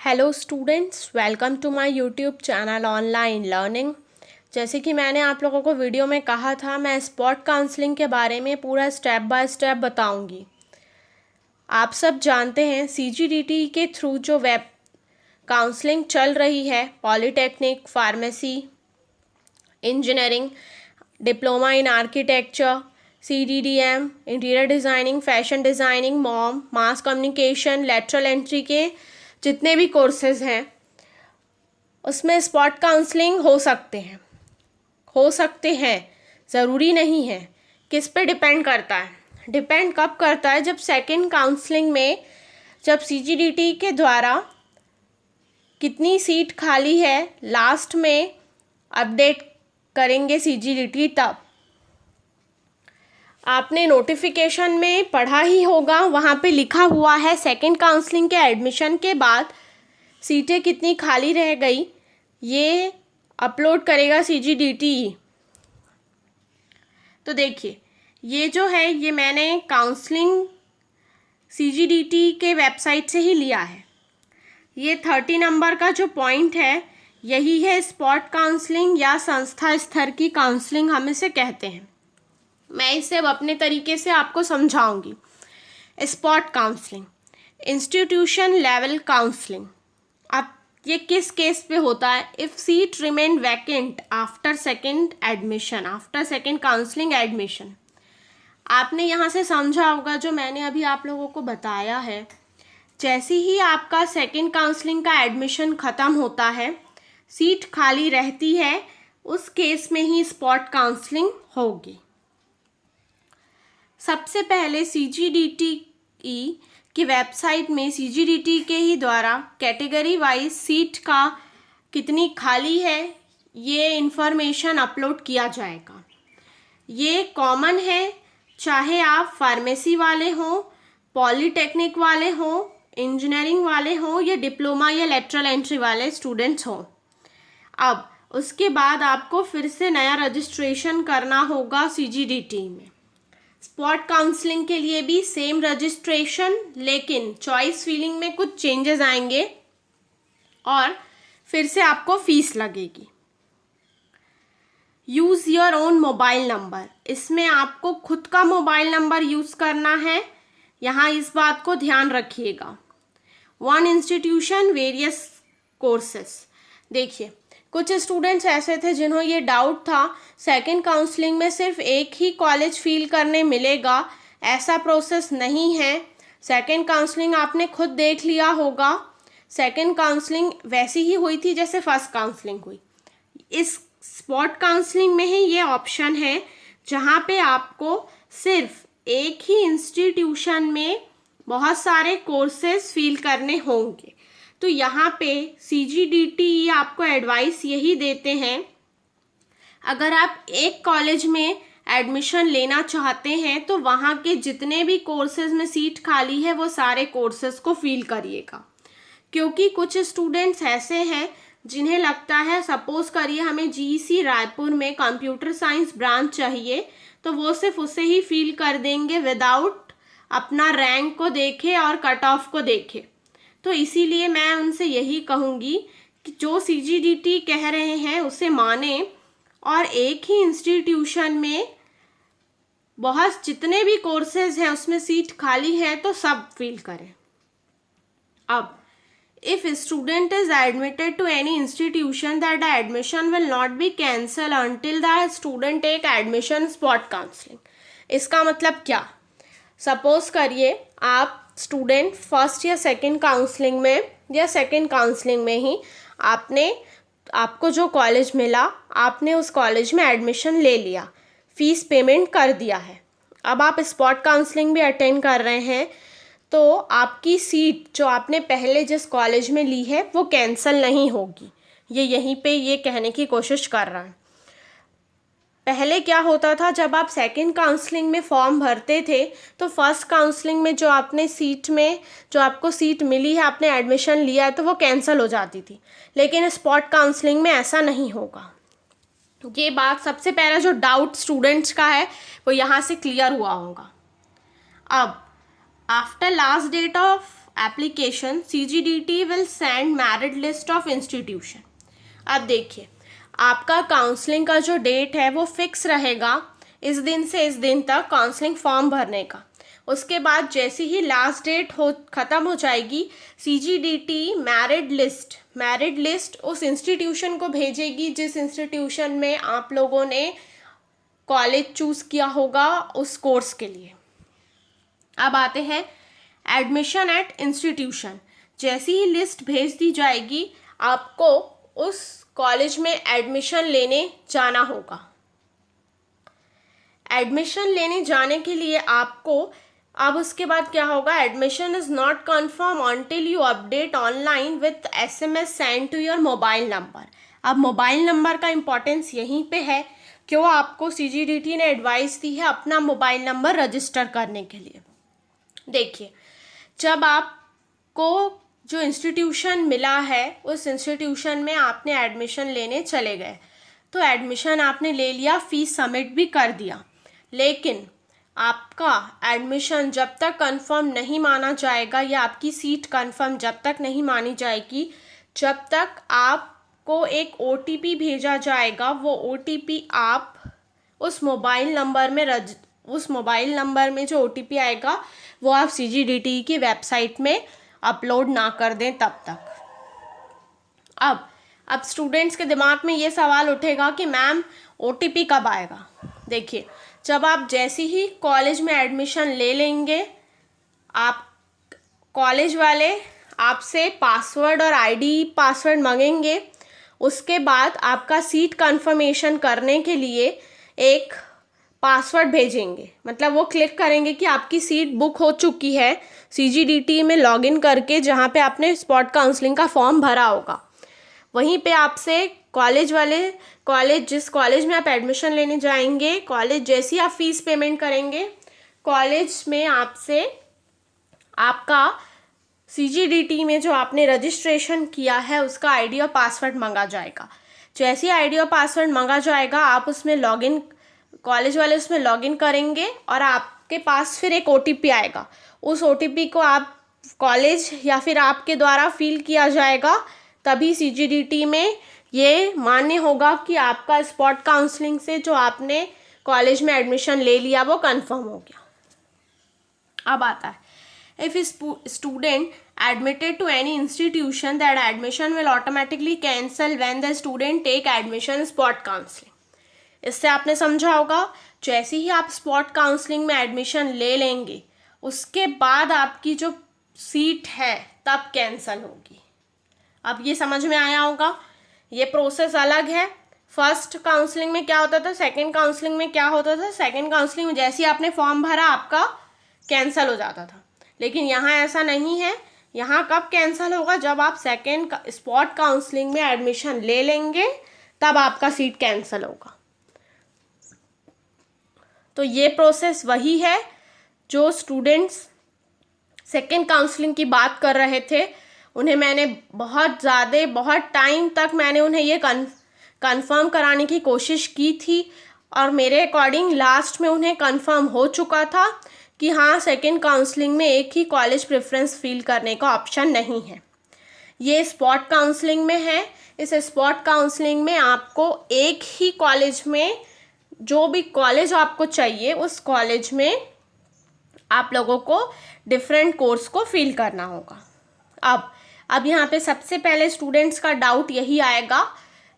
Hello students, welcome to my YouTube channel online learning. जैसे कि मैंने आप लोगों को वीडियो में कहा था, मैं स्पॉट काउंसलिंग के बारे में पूरा स्टेप बाय स्टेप बताऊंगी। आप सब जानते हैं सीजीडीटी के थ्रू जो वेब काउंसलिंग चल रही है, polytechnic, pharmacy, engineering, diploma in architecture, CDDM, interior designing, fashion designing, mom, mass communication, lateral entry के जितने भी कोर्सेज हैं उसमें स्पॉट काउंसलिंग हो सकते हैं, ज़रूरी नहीं है। किस पे डिपेंड करता है? डिपेंड कब करता है? जब सेकंड काउंसलिंग में, जब सीजीडीटी के द्वारा कितनी सीट खाली है लास्ट में अपडेट करेंगे सीजीडीटी। तब आपने नोटिफिकेशन में पढ़ा ही होगा, वहाँ पे लिखा हुआ है सेकंड काउंसलिंग के एडमिशन के बाद सीटें कितनी खाली रह गई, ये अपलोड करेगा सीजीडीटी। तो देखिए, ये जो है ये मैंने काउंसलिंग सीजीडीटी के वेबसाइट से ही लिया है। ये 30 नंबर का जो पॉइंट है यही है स्पॉट काउंसलिंग या संस्था स्तर की काउंसलिंग हम इसे कहते हैं। मैं इसे अब अपने तरीके से आपको समझाऊंगी। Spot counselling, institution level counselling. अब ये किस केस पे होता है? If seat remain vacant after second admission, after second counselling admission. आपने यहाँ से समझा होगा जो मैंने अभी आप लोगों को बताया है। जैसे ही आपका सेकेंड काउंसलिंग का एडमिशन ख़त्म होता है, सीट खाली रहती है, उस केस में ही स्पॉट काउंसलिंग होगी। सबसे पहले सीजीडीटी की वेबसाइट में सीजीडीटी के ही द्वारा कैटेगरी वाइज सीट का कितनी खाली है ये इन्फॉर्मेशन अपलोड किया जाएगा। ये कॉमन है, चाहे आप फार्मेसी वाले हों, पॉलीटेक्निक वाले हों, इंजीनियरिंग वाले हों या डिप्लोमा या लेटरल एंट्री वाले स्टूडेंट्स हों। अब उसके बाद आपको फिर से नया रजिस्ट्रेशन करना होगा सीजीडीटी में। स्पॉट काउंसलिंग के लिए भी सेम रजिस्ट्रेशन, लेकिन चॉइस फिलिंग में कुछ चेंजेस आएंगे और फिर से आपको फीस लगेगी। Use your own mobile number, इसमें आपको खुद का मोबाइल नंबर यूज़ करना है, यहाँ इस बात को ध्यान रखिएगा। One institution various courses. देखिए, कुछ स्टूडेंट्स ऐसे थे जिन्हों ये डाउट था सेकंड काउंसलिंग में सिर्फ एक ही कॉलेज फील करने मिलेगा। ऐसा प्रोसेस नहीं है। सेकंड काउंसलिंग आपने खुद देख लिया होगा, सेकंड काउंसलिंग वैसी ही हुई थी जैसे फर्स्ट काउंसलिंग हुई। इस स्पॉट काउंसलिंग में ही ये ऑप्शन है जहाँ पे आपको सिर्फ एक ही इंस्टीट्यूशन में बहुत सारे कोर्सेज फील करने होंगे। तो यहाँ पे सीजीडीटी आपको एडवाइस यही देते हैं, अगर आप एक कॉलेज में एडमिशन लेना चाहते हैं तो वहाँ के जितने भी कोर्सेज में सीट खाली है वो सारे कोर्सेज को फील करिएगा। क्योंकि कुछ स्टूडेंट्स ऐसे हैं जिन्हें लगता है, सपोज करिए हमें जीईसी रायपुर में कंप्यूटर साइंस ब्रांच चाहिए, तो वो सिर्फ उसे ही फील कर देंगे विदाउट अपना रैंक को देखे और कट ऑफ को देखे। तो इसीलिए मैं उनसे यही कहूँगी कि जो सीजीडीटी कह रहे हैं उसे माने और एक ही इंस्टीट्यूशन में बहुत जितने भी कोर्सेज हैं उसमें सीट खाली है तो सब फील करें। अब if a student is admitted to any institution, that the admission will not be cancelled until the student take admission spot counseling। इसका मतलब क्या? सपोज करिए आप स्टूडेंट फर्स्ट या सेकंड काउंसलिंग में या सेकंड काउंसलिंग में ही आपको जो कॉलेज मिला, आपने उस कॉलेज में एडमिशन ले लिया, फीस पेमेंट कर दिया है। अब आप स्पॉट काउंसलिंग भी अटेंड कर रहे हैं तो आपकी सीट जो आपने पहले जिस कॉलेज में ली है वो कैंसिल नहीं होगी। ये यहीं पे ये कहने की कोशिश कर रहा है। पहले क्या होता था, जब आप सेकंड काउंसलिंग में फॉर्म भरते थे तो फर्स्ट काउंसलिंग में जो आपने सीट में जो आपको सीट मिली है, आपने एडमिशन लिया है, तो वो कैंसिल हो जाती थी। लेकिन स्पॉट काउंसलिंग में ऐसा नहीं होगा। ये बात सबसे पहला जो डाउट स्टूडेंट्स का है वो यहाँ से क्लियर हुआ होगा। अब after last date of application, CGDT will send merit list of institution. अब देखिए, आपका काउंसलिंग का जो डेट है वो फिक्स रहेगा, इस दिन से इस दिन तक काउंसलिंग फॉर्म भरने का। उसके बाद जैसे ही लास्ट डेट ख़त्म हो जाएगी, CGDT मेरिट लिस्ट उस इंस्टीट्यूशन को भेजेगी जिस इंस्टीट्यूशन में आप लोगों ने कॉलेज चूज़ किया होगा उस कोर्स के लिए। अब आते हैं एडमिशन एट इंस्टीट्यूशन। जैसी ही लिस्ट भेज दी जाएगी, आपको उस कॉलेज में एडमिशन लेने जाना होगा। एडमिशन लेने जाने के लिए आपको अब उसके बाद क्या होगा, admission is not confirm until you update online with SMS send to your mobile number. अब मोबाइल नंबर का इम्पोर्टेंस यहीं पे है, क्यों आपको CGDT ने एडवाइस दी है अपना मोबाइल नंबर रजिस्टर करने के लिए। देखिए, जब आपको जो इंस्टीट्यूशन मिला है उस इंस्टीट्यूशन में आपने एडमिशन लेने चले गए, तो एडमिशन आपने ले लिया, फ़ीस सबमिट भी कर दिया, लेकिन आपका एडमिशन जब तक कंफर्म नहीं माना जाएगा या आपकी सीट कंफर्म जब तक नहीं मानी जाएगी, जब तक आपको एक OTP भेजा जाएगा, वो OTP आप उस मोबाइल नंबर में जो OTP आएगा वो आप CGDT की वेबसाइट में अपलोड ना कर दें तब तक। अब स्टूडेंट्स के दिमाग में ये सवाल उठेगा कि मैम OTP कब आएगा। देखिए, जब आप जैसे ही कॉलेज में एडमिशन ले लेंगे, आप कॉलेज वाले आपसे पासवर्ड और ID पासवर्ड मांगेंगे। उसके बाद आपका सीट कंफर्मेशन करने के लिए एक पासवर्ड भेजेंगे, मतलब वो क्लिक करेंगे कि आपकी सीट बुक हो चुकी है CGDT में लॉगिन करके, जहाँ पे आपने स्पॉट काउंसलिंग का फॉर्म भरा होगा। वहीं पे आपसे जिस कॉलेज में आप एडमिशन लेने जाएंगे, कॉलेज जैसे ही आप फीस पेमेंट करेंगे, कॉलेज में आपसे आपका CGDT में जो आपने रजिस्ट्रेशन किया है उसका ID और पासवर्ड मांगा जाएगा। जैसे ही ID और पासवर्ड मांगा जाएगा, आप उसमें कॉलेज वाले उसमें लॉगिन करेंगे और आपके पास फिर एक OTP आएगा। उस OTP को आप कॉलेज या फिर आपके द्वारा फिल किया जाएगा, तभी CGDT में ये मान्य होगा कि आपका स्पॉट काउंसलिंग से जो आपने कॉलेज में एडमिशन ले लिया वो कंफर्म हो गया। अब आता है, if student admitted to any institution that admission will automatically cancel when the student take admission spot counselling. इससे आपने समझा होगा, जैसे ही आप स्पॉट काउंसलिंग में एडमिशन ले लेंगे, उसके बाद आपकी जो सीट है तब कैंसल होगी। अब ये समझ में आया होगा, ये प्रोसेस अलग है। फर्स्ट काउंसलिंग में क्या होता था, सेकंड काउंसलिंग में क्या होता था। सेकंड काउंसलिंग में जैसे ही आपने फॉर्म भरा, आपका कैंसिल हो जाता था, लेकिन यहाँ ऐसा नहीं है। यहाँ कब कैंसिल होगा, जब आप सेकंड स्पॉट काउंसलिंग में एडमिशन ले लेंगे, तब आपका सीट कैंसिल होगा। तो ये प्रोसेस वही है जो स्टूडेंट्स सेकंड काउंसलिंग की बात कर रहे थे, उन्हें मैंने बहुत टाइम तक मैंने उन्हें ये कंफर्म कराने की कोशिश की थी, और मेरे अकॉर्डिंग लास्ट में उन्हें कंफर्म हो चुका था कि हाँ, सेकंड काउंसलिंग में एक ही कॉलेज प्रेफरेंस फिल करने का ऑप्शन नहीं है। ये स्पॉट काउंसलिंग में है। इस स्पॉट काउंसलिंग में आपको एक ही कॉलेज में, जो भी कॉलेज आपको चाहिए उस कॉलेज में आप लोगों को डिफरेंट कोर्स को फिल करना होगा। अब यहाँ पे सबसे पहले स्टूडेंट्स का डाउट यही आएगा,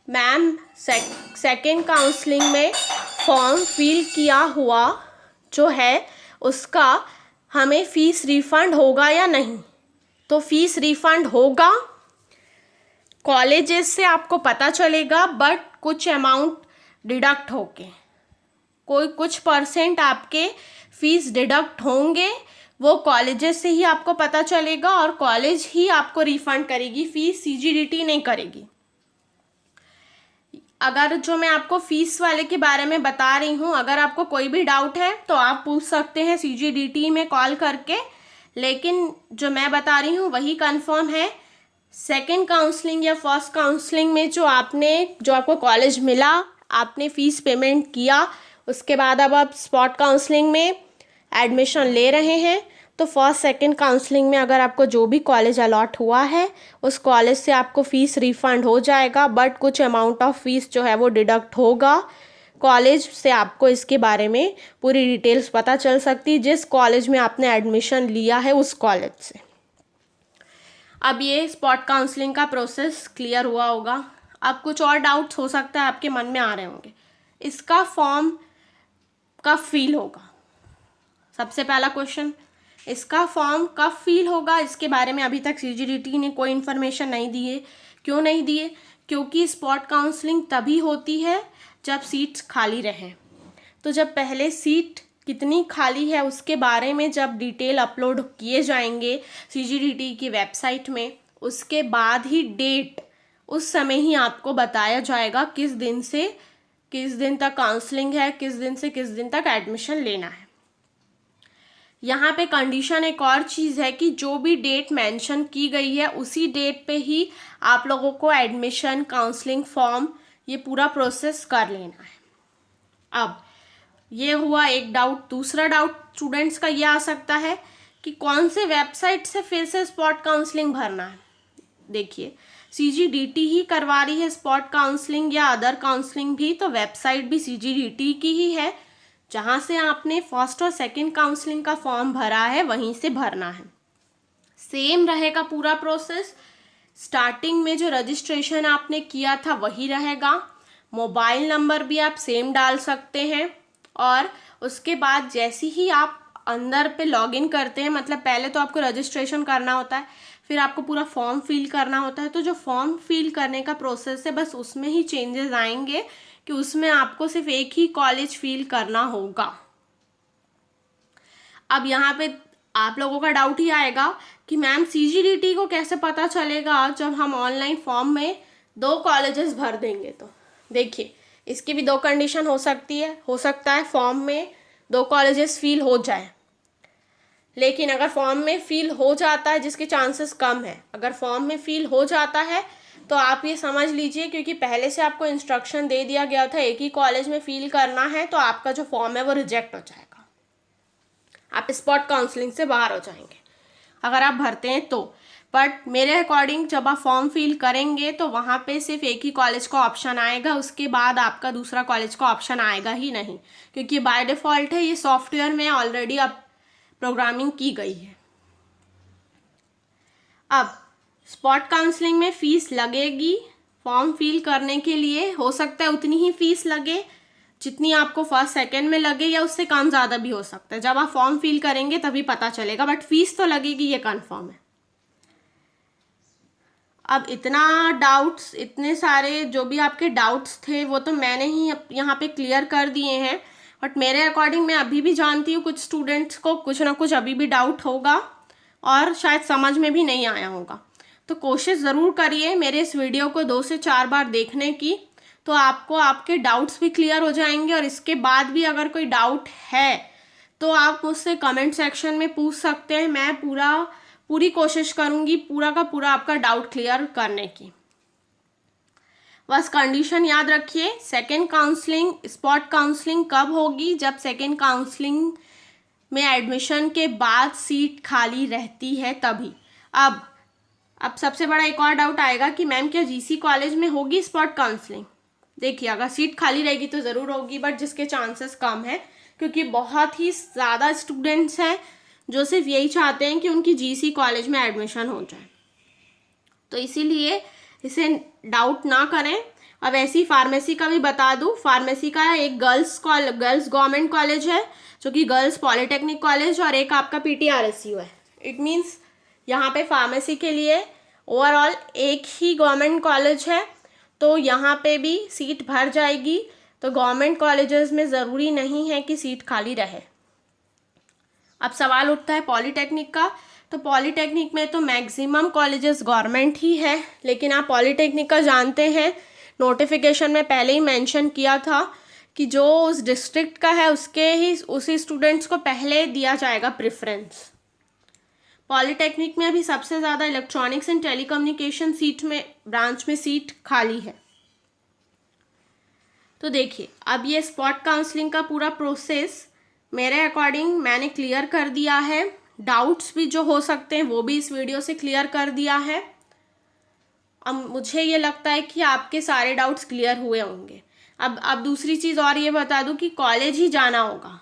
मैम सेकंड काउंसलिंग में फॉर्म फिल किया हुआ जो है उसका हमें फ़ीस रिफ़ंड होगा या नहीं। तो फ़ीस रिफ़ंड होगा, कॉलेजेस से आपको पता चलेगा, बट कुछ अमाउंट डिडक्ट होके कुछ परसेंट आपके फ़ीस डिडक्ट होंगे, वो कॉलेजेस से ही आपको पता चलेगा और कॉलेज ही आपको रिफ़ंड करेगी, फ़ीस CGDT नहीं करेगी। अगर जो मैं आपको फ़ीस वाले के बारे में बता रही हूँ, अगर आपको कोई भी डाउट है तो आप पूछ सकते हैं CGDT में कॉल करके, लेकिन जो मैं बता रही हूँ वही कंफर्म है। सेकंड काउंसलिंग या फर्स्ट काउंसलिंग में जो आपको कॉलेज मिला, आपने फ़ीस पेमेंट किया, उसके बाद अब आप स्पॉट काउंसलिंग में एडमिशन ले रहे हैं, तो फर्स्ट सेकंड काउंसलिंग में अगर आपको जो भी कॉलेज अलॉट हुआ है उस कॉलेज से आपको फ़ीस रिफ़ंड हो जाएगा, बट कुछ अमाउंट ऑफ फ़ीस जो है वो डिडक्ट होगा। कॉलेज से आपको इसके बारे में पूरी डिटेल्स पता चल सकती है, जिस कॉलेज में आपने एडमिशन लिया है उस कॉलेज से। अब ये स्पॉट काउंसलिंग का प्रोसेस क्लियर हुआ होगा। अब कुछ और डाउट्स हो सकता है आपके मन में आ रहे होंगे। इसका फॉर्म कब फिल होगा? सबसे पहला क्वेश्चन, इसका फॉर्म कब फिल होगा? इसके बारे में अभी तक CGDT ने कोई इन्फॉर्मेशन नहीं दी है। क्यों नहीं दी है? क्योंकि स्पॉट काउंसलिंग तभी होती है जब सीट्स खाली रहें। तो जब पहले सीट कितनी खाली है उसके बारे में जब डिटेल अपलोड किए जाएंगे CGDT की वेबसाइट में, उसके बाद ही डेट, उस समय ही आपको बताया जाएगा किस दिन से किस दिन तक काउंसलिंग है, किस दिन से किस दिन तक एडमिशन लेना है। यहाँ पे कंडीशन एक और चीज़ है कि जो भी डेट मेंशन की गई है उसी डेट पे ही आप लोगों को एडमिशन, काउंसलिंग फॉर्म, ये पूरा प्रोसेस कर लेना है। अब ये हुआ एक डाउट। दूसरा डाउट स्टूडेंट्स का ये आ सकता है कि कौन से वेबसाइट से फिर से स्पॉट काउंसलिंग भरना है। देखिए, CGDT ही करवा रही है स्पॉट काउंसलिंग या अदर काउंसलिंग भी, तो वेबसाइट भी CGDT की ही है। जहाँ से आपने फर्स्ट और सेकंड काउंसलिंग का फॉर्म भरा है वहीं से भरना है। सेम रहेगा पूरा प्रोसेस। स्टार्टिंग में जो रजिस्ट्रेशन आपने किया था वही रहेगा। मोबाइल नंबर भी आप सेम डाल सकते हैं, और उसके बाद जैसे ही आप अंदर पे लॉगिन करते हैं, मतलब पहले तो आपको रजिस्ट्रेशन करना होता है, फिर आपको पूरा फॉर्म फिल करना होता है। तो जो फॉर्म फिल करने का प्रोसेस है बस उसमें ही चेंजेस आएंगे कि उसमें आपको सिर्फ एक ही कॉलेज फिल करना होगा। अब यहाँ पे आप लोगों का डाउट ही आएगा कि मैम CGDT को कैसे पता चलेगा जब हम ऑनलाइन फॉर्म में 2 कॉलेजेस भर देंगे। तो देखिए, इसकी भी 2 कंडीशन हो सकती है। हो सकता है फॉर्म में 2 कॉलेजेस फिल हो जाए, लेकिन अगर फॉर्म में फिल हो जाता है, जिसके चांसेस कम है, अगर फॉर्म में फिल हो जाता है तो आप ये समझ लीजिए, क्योंकि पहले से आपको इंस्ट्रक्शन दे दिया गया था एक ही कॉलेज में फिल करना है, तो आपका जो फॉर्म है वो रिजेक्ट हो जाएगा, आप स्पॉट काउंसलिंग से बाहर हो जाएंगे अगर आप भरते हैं तो। बट मेरे अकॉर्डिंग जब आप फॉर्म फिल करेंगे तो वहाँ पे सिर्फ एक ही कॉलेज का ऑप्शन आएगा, उसके बाद आपका दूसरा कॉलेज का ऑप्शन आएगा ही नहीं, क्योंकि बाय डिफ़ॉल्ट है, ये सॉफ्टवेयर में ऑलरेडी अब प्रोग्रामिंग की गई है। अब स्पॉट काउंसलिंग में फ़ीस लगेगी फॉर्म फिल करने के लिए। हो सकता है उतनी ही फ़ीस लगे जितनी आपको फर्स्ट सेकंड में लगे, या उससे कम ज़्यादा भी हो सकता है। जब आप फॉर्म फिल करेंगे तभी पता चलेगा, बट फीस तो लगेगी, ये कन्फर्म है। अब इतना डाउट्स, इतने सारे जो भी आपके डाउट्स थे वो तो मैंने ही यहाँ पे क्लियर कर दिए हैं, बट मेरे अकॉर्डिंग मैं अभी भी जानती हूँ कुछ स्टूडेंट्स को कुछ ना कुछ अभी भी डाउट होगा और शायद समझ में भी नहीं आया होगा। तो कोशिश ज़रूर करिए मेरे इस वीडियो को 2 से 4 बार देखने की, तो आपको आपके डाउट्स भी क्लियर हो जाएंगे। और इसके बाद भी अगर कोई डाउट है तो आप मुझसे कमेंट सेक्शन में पूछ सकते हैं। मैं पूरी कोशिश करूँगी पूरा का पूरा आपका डाउट क्लियर करने की। बस कंडीशन याद रखिए, सेकेंड काउंसलिंग, स्पॉट काउंसलिंग कब होगी? जब सेकेंड काउंसलिंग में एडमिशन के बाद सीट खाली रहती है तभी। अब सबसे बड़ा एक और डाउट आएगा कि मैम क्या GC कॉलेज में होगी स्पॉट काउंसलिंग? देखिए, अगर सीट खाली रहेगी तो ज़रूर होगी, बट जिसके चांसेस कम है, क्योंकि बहुत ही ज़्यादा स्टूडेंट्स हैं जो सिर्फ यही चाहते हैं कि उनकी GC कॉलेज में एडमिशन हो जाए, तो इसीलिए इसे डाउट ना करें। अब ऐसी फार्मेसी का भी बता दूं, फार्मेसी का एक गर्ल्स गवर्नमेंट कॉलेज है जो कि गर्ल्स पॉलिटेक्निक कॉलेज, और एक आपका PTRSU है। इट मीन्स यहाँ पे फार्मेसी के लिए ओवरऑल एक ही गवर्नमेंट कॉलेज है, तो यहाँ पे भी सीट भर जाएगी। तो गवर्नमेंट कॉलेजेस में ज़रूरी नहीं है कि सीट खाली रहे। अब सवाल उठता है पॉलिटेक्निक का, तो पॉलिटेक्निक में तो मैक्सिमम कॉलेजेस गवर्नमेंट ही है, लेकिन आप पॉलिटेक्निक का जानते हैं नोटिफिकेशन में पहले ही मेंशन किया था कि जो उस डिस्ट्रिक्ट का है उसी स्टूडेंट्स को पहले दिया जाएगा प्रेफरेंस। पॉलिटेक्निक में अभी सबसे ज़्यादा इलेक्ट्रॉनिक्स एंड टेलीकम्युनिकेशन ब्रांच में सीट खाली है। तो देखिए, अब ये स्पॉट काउंसलिंग का पूरा प्रोसेस मेरे अकॉर्डिंग मैंने क्लियर कर दिया है। डाउट्स भी जो हो सकते हैं वो भी इस वीडियो से क्लियर कर दिया है। अब मुझे ये लगता है कि आपके सारे डाउट्स क्लियर हुए होंगे। अब दूसरी चीज़ और ये बता दूं कि कॉलेज ही जाना होगा,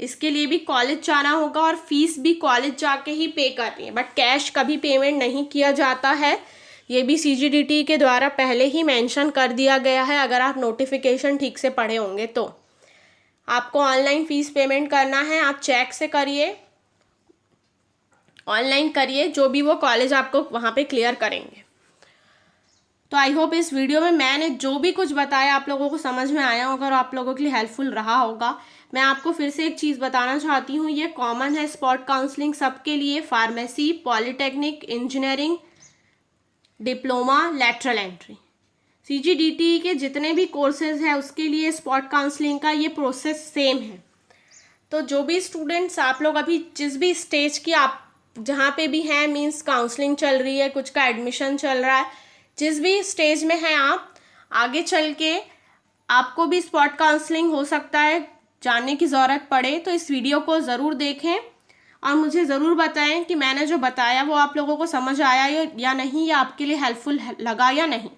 इसके लिए भी कॉलेज जाना होगा और फीस भी कॉलेज जाके ही पे करनी है, बट कैश कभी पेमेंट नहीं किया जाता है। ये भी CGDT के द्वारा पहले ही मेंशन कर दिया गया है। अगर आप नोटिफिकेशन ठीक से पढ़े होंगे तो आपको ऑनलाइन फीस पेमेंट करना है, आप चेक से करिए, ऑनलाइन करिए, जो भी वो कॉलेज आपको वहाँ पे क्लियर करेंगे। तो आई होप इस वीडियो में मैंने जो भी कुछ बताया आप लोगों को समझ में आया होगा और आप लोगों के लिए हेल्पफुल रहा होगा। मैं आपको फिर से एक चीज़ बताना चाहती हूँ, ये कॉमन है स्पॉट काउंसलिंग सबके लिए, pharmacy, polytechnic, engineering, diploma, lateral entry, CGDT के जितने भी कोर्सेज हैं उसके लिए स्पॉट काउंसलिंग का ये प्रोसेस सेम है। तो जो भी स्टूडेंट्स आप लोग अभी जिस भी स्टेज की आप जहाँ पे भी हैं, मीन्स काउंसलिंग चल रही है, कुछ का एडमिशन चल रहा है, जिस भी स्टेज में हैं आप, आगे चल के आपको भी स्पॉट काउंसलिंग हो सकता है जानने की ज़रूरत पड़े, तो इस वीडियो को ज़रूर देखें और मुझे ज़रूर बताएं कि मैंने जो बताया वो आप लोगों को समझ आया या नहीं, या आपके लिए हेल्पफुल लगा या नहीं।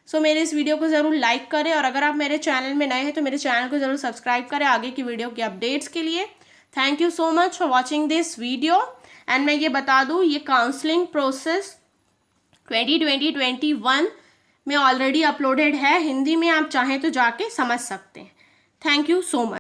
सो मेरे इस वीडियो को ज़रूर लाइक करें और अगर आप मेरे चैनल में नए हैं तो मेरे चैनल को ज़रूर सब्सक्राइब करें आगे की वीडियो की अपडेट्स के लिए। Thank you so much for watching this video. And मैं ये बता दूँ, ये काउंसलिंग प्रोसेस 2020-21 में ऑलरेडी अपलोडेड है हिंदी में, आप चाहें तो जाके समझ सकते हैं। Thank you so much.